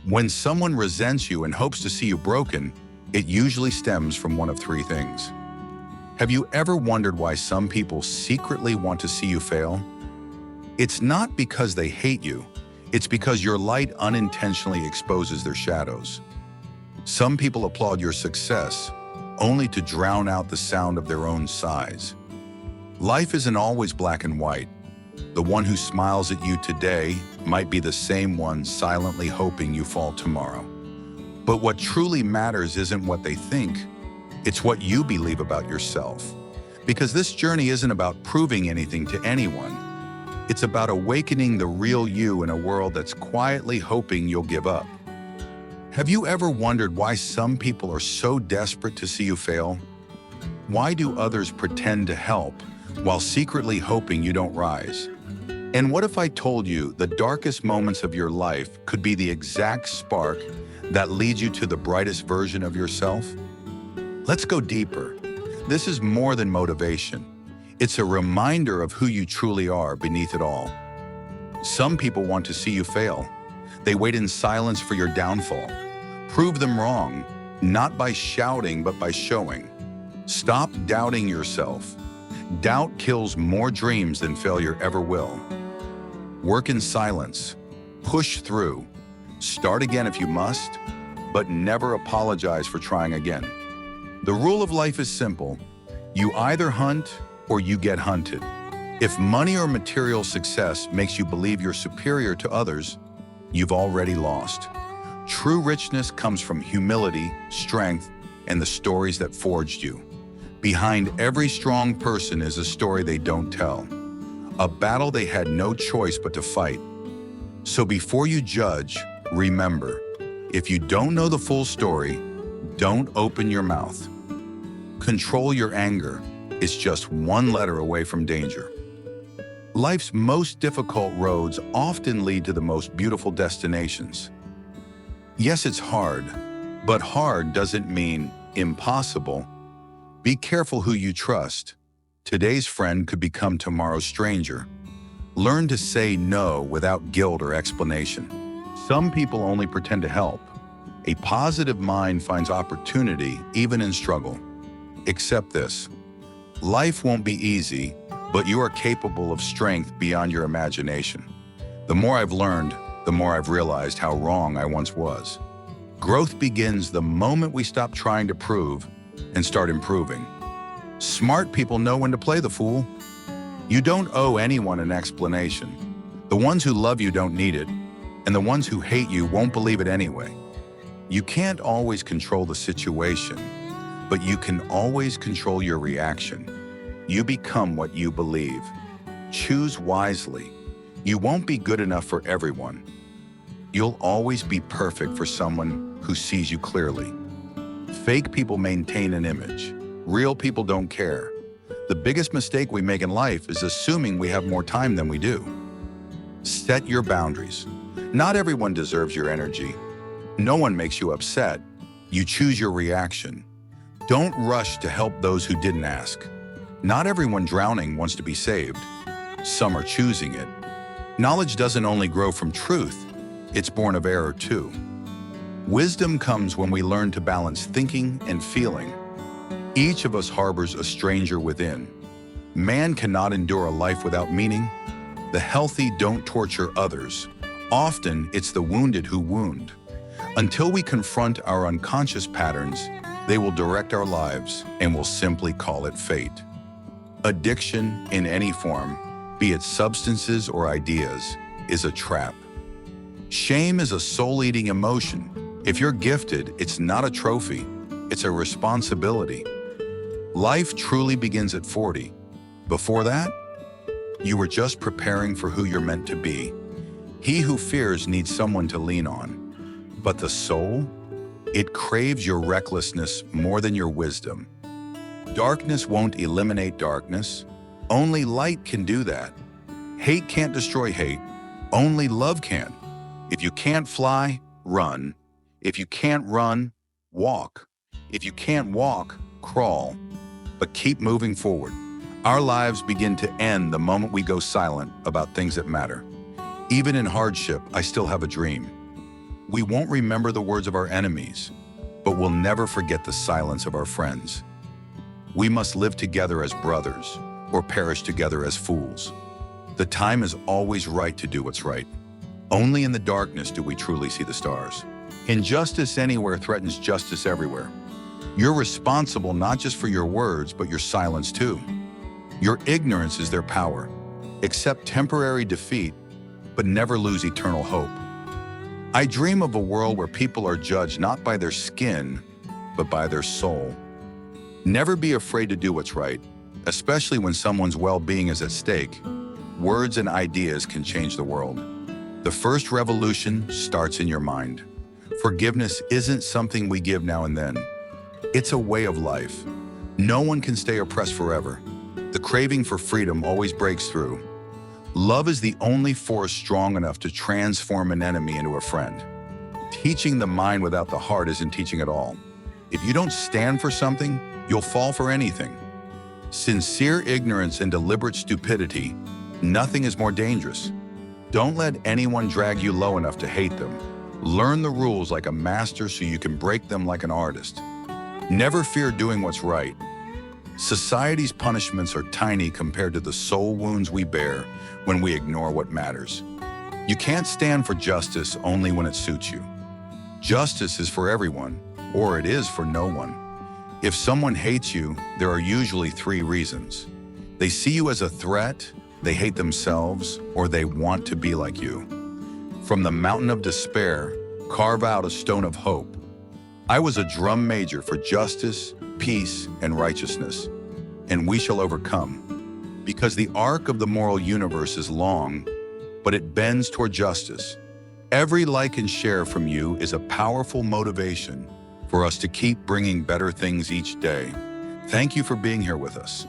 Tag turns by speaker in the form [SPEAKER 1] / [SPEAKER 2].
[SPEAKER 1] When someone resents you and hopes to see you broken, it usually stems from one of three things. Have you ever wondered why some people secretly want to see you fail? It's not because they hate you, it's because your light unintentionally exposes their shadows. Some people applaud your success, only to drown out the sound of their own sighs. Life isn't always black and white. The one who smiles at you today might be the same one silently hoping you fall tomorrow. But what truly matters isn't what they think, it's what you believe about yourself. Because this journey isn't about proving anything to anyone. It's about awakening the real you in a world that's quietly hoping you'll give up. Have you ever wondered why some people are so desperate to see you fail? Why do others pretend to help while secretly hoping you don't rise? And what if I told you the darkest moments of your life could be the exact spark that leads you to the brightest version of yourself? Let's go deeper. This is more than motivation. It's a reminder of who you truly are beneath it all. Some people want to see you fail. They wait in silence for your downfall. Prove them wrong, not by shouting, but by showing. Stop doubting yourself. Doubt kills more dreams than failure ever will. Work in silence. Push through. Start again if you must, but never apologize for trying again. The rule of life is simple. You either hunt or you get hunted. If money or material success makes you believe you're superior to others, you've already lost. True richness comes from humility, strength, and the stories that forged you. Behind every strong person is a story they don't tell, a battle they had no choice but to fight. So before you judge, remember, if you don't know the full story, don't open your mouth. Control your anger. It's just one letter away from danger. Life's most difficult roads often lead to the most beautiful destinations. Yes, it's hard, but hard doesn't mean impossible. Be careful who you trust. Today's friend could become tomorrow's stranger. Learn to say no without guilt or explanation. Some people only pretend to help. A positive mind finds opportunity even in struggle. Accept this. Life won't be easy, but you are capable of strength beyond your imagination. The more I've learned, the more I've realized how wrong I once was. Growth begins the moment we stop trying to prove and start improving. Smart people know when to play the fool. You don't owe anyone an explanation. The ones who love you don't need it, and the ones who hate you won't believe it anyway. You can't always control the situation, but you can always control your reaction. You become what you believe. Choose wisely. You won't be good enough for everyone. You'll always be perfect for someone who sees you clearly. Fake people maintain an image. Real people don't care. The biggest mistake we make in life is assuming we have more time than we do. Set your boundaries. Not everyone deserves your energy. No one makes you upset. You choose your reaction. Don't rush to help those who didn't ask. Not everyone drowning wants to be saved. Some are choosing it. Knowledge doesn't only grow from truth, it's born of error too. Wisdom comes when we learn to balance thinking and feeling. Each of us harbors a stranger within. Man cannot endure a life without meaning. The healthy don't torture others. Often, it's the wounded who wound. Until we confront our unconscious patterns, they will direct our lives, and we'll simply call it fate. Addiction, in any form, be it substances or ideas, is a trap. Shame is a soul-eating emotion. If you're gifted, it's not a trophy, it's a responsibility. Life truly begins at 40. Before that, you were just preparing for who you're meant to be. He who fears needs someone to lean on. But the soul, it craves your recklessness more than your wisdom. Darkness won't eliminate darkness. Only light can do that. Hate can't destroy hate. Only love can. If you can't fly, run. If you can't run, walk. If you can't walk, crawl. But keep moving forward. Our lives begin to end the moment we go silent about things that matter. Even in hardship, I still have a dream. We won't remember the words of our enemies, but we'll never forget the silence of our friends. We must live together as brothers or perish together as fools. The time is always right to do what's right. Only in the darkness do we truly see the stars. Injustice anywhere threatens justice everywhere. You're responsible not just for your words, but your silence too. Your ignorance is their power. Accept temporary defeat, but never lose eternal hope. I dream of a world where people are judged not by their skin, but by their soul. Never be afraid to do what's right, especially when someone's well-being is at stake. Words and ideas can change the world. The first revolution starts in your mind. Forgiveness isn't something we give now and then. It's a way of life. No one can stay oppressed forever. The craving for freedom always breaks through. Love is the only force strong enough to transform an enemy into a friend. Teaching the mind without the heart isn't teaching at all. If you don't stand for something, you'll fall for anything. Sincere ignorance and deliberate stupidity, nothing is more dangerous. Don't let anyone drag you low enough to hate them. Learn the rules like a master so you can break them like an artist. Never fear doing what's right. Society's punishments are tiny compared to the soul wounds we bear when we ignore what matters. You can't stand for justice only when it suits you. Justice is for everyone, or it is for no one. If someone hates you, there are usually 3 reasons. They see you as a threat, they hate themselves, or they want to be like you. From the mountain of despair, carve out a stone of hope. I was a drum major for justice, peace, and righteousness, and we shall overcome. Because the arc of the moral universe is long, but it bends toward justice. Every like and share from you is a powerful motivation for us to keep bringing better things each day. Thank you for being here with us.